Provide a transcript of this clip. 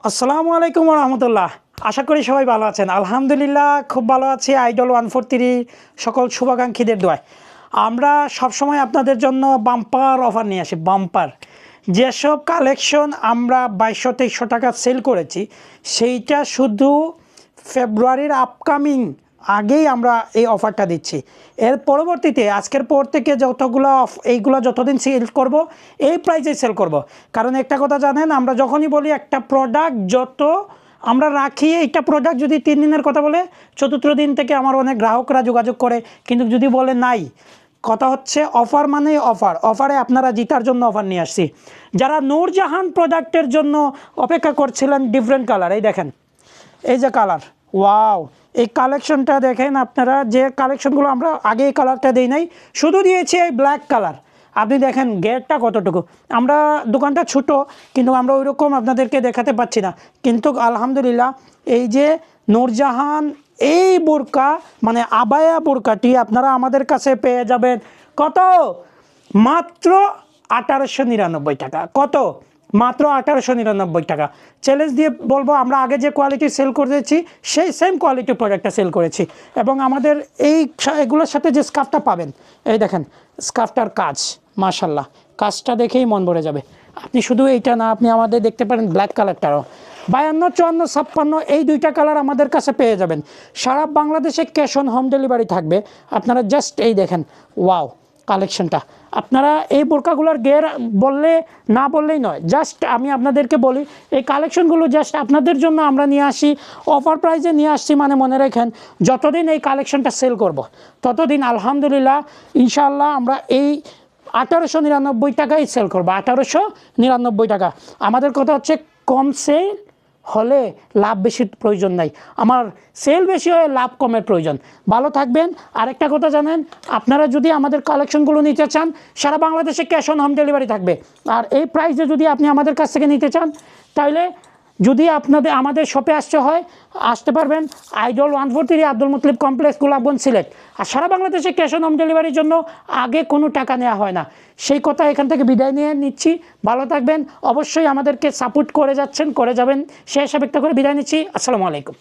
আসসালামু আলাইকুম রহমতুল্লাহ। আশা করি সবাই ভালো আছেন। আলহামদুলিল্লাহ খুব ভালো আছি। আইডল 143 সকল শুভাকাঙ্ক্ষীদের দোয়ায় আমরা সবসময় আপনাদের জন্য বাম্পার অফার নিয়ে আসি। বাম্পার যেসব কালেকশন আমরা 2200-2300 টাকা সেল করেছি সেইটা শুধু ফেব্রুয়ারির আপকামিং আগেই আমরা এই অফারটা দিচ্ছি। এর পরবর্তীতে আজকের পর থেকে যতগুলো এইগুলো যতদিন সেল করব এই প্রাইসে সেল করব। কারণ একটা কথা জানেন, আমরা যখনই বলি একটা প্রোডাক্ট যত আমরা রাখি, এইটা প্রোডাক্ট যদি 3 দিনের কথা বলে 4র্থ দিন থেকে আমার অনেক গ্রাহকরা যোগাযোগ করে, কিন্তু যদি বলে নাই, কথা হচ্ছে অফার মানে অফার। অফারে আপনারা জিতার জন্য অফার নিয়ে আসছি। যারা নূরজাহান প্রোডাক্টের জন্য অপেক্ষা করছিলেন, ডিফারেন্ট কালার, এই দেখেন, এই যে কালার, ওয়াও, এই কালেকশনটা দেখেন আপনারা। যে কালেকশনগুলো আমরা আগে এই কালারটা দিই নাই, শুধু দিয়েছি এই ব্ল্যাক কালার। আপনি দেখেন গেটটা কতটুকু। আমরা দোকানটা ছোট, কিন্তু আমরা ওই রকম আপনাদেরকে দেখাতে পাচ্ছি না। কিন্তু আলহামদুলিল্লাহ এই যে নূরজাহান এই বোরকা মানে আবায়া বোরকাটি আপনারা আমাদের কাছে পেয়ে যাবেন কত? মাত্র 1899 টাকা। কত? মাত্র 1899 টাকা। চ্যালেঞ্জ দিয়ে বলবো, আমরা আগে যে কোয়ালিটি সেল করেছি সেই সেম কোয়ালিটির প্রোডাক্টটা সেল করেছি। এবং আমাদের এগুলোর সাথে যে স্কার্ফটা পাবেন, এই দেখেন স্কার্ফটার কাজ, মাশাল্লাহ, কাজটা দেখেই মন ভরে যাবে। আপনি শুধু এইটা না, আপনি আমাদের দেখতে পারেন ব্ল্যাক কালারটারও। 52, 54, 56 এই দুইটা কালার আমাদের কাছে পেয়ে যাবেন। সারা বাংলাদেশে ক্যাশ অন হোম ডেলিভারি থাকবে। আপনারা জাস্ট এই দেখেন, ওয়াও কালেকশনটা। আপনারা এই বোরকাগুলোর গের বললে না বললেই নয়, জাস্ট আমি আপনাদেরকে বলি এই কালেকশনগুলো জাস্ট আপনাদের জন্য আমরা নিয়ে আসি, অফার প্রাইসে নিয়ে আসছি। মানে মনে রাখেন, যতদিন এই কালেকশনটা সেল করব ততদিন আলহামদুলিল্লাহ ইনশাআল্লাহ আমরা এই 1899 টাকাই সেল করবো। 1899 টাকা। আমাদের কথা হচ্ছে কম সেল হলে লাভ বেশির প্রয়োজন নাই, আমার সেল বেশি হয়ে লাভ কমের প্রয়োজন। ভালো থাকবেন। আরেকটা কথা জানেন, আপনারা যদি আমাদের কালেকশনগুলো নিতে চান, সারা বাংলাদেশে ক্যাশ অন হোম ডেলিভারি থাকবে। আর এই প্রাইসে যদি আপনি আমাদের কাছ থেকে নিতে চান, তাহলে যদি আমাদের শপে আসতে পারবেন idol 143 Abdul Mutalib complex, Golapganj, Sylhet. আর সারা বাংলাদেশে ক্যাশ অন হোম ডেলিভারির জন্য আগে কোনো টাকা নেওয়া হয় না। সেই কথা এখান থেকে বিদায় নিয়ে নিচ্ছি। ভালো থাকবেন। অবশ্যই আমাদেরকে সাপোর্ট করে যাচ্ছেন, করে যাবেন, সে হিসাবে একটা করে বিদায় নিচ্ছি। আসসালামু আলাইকুম।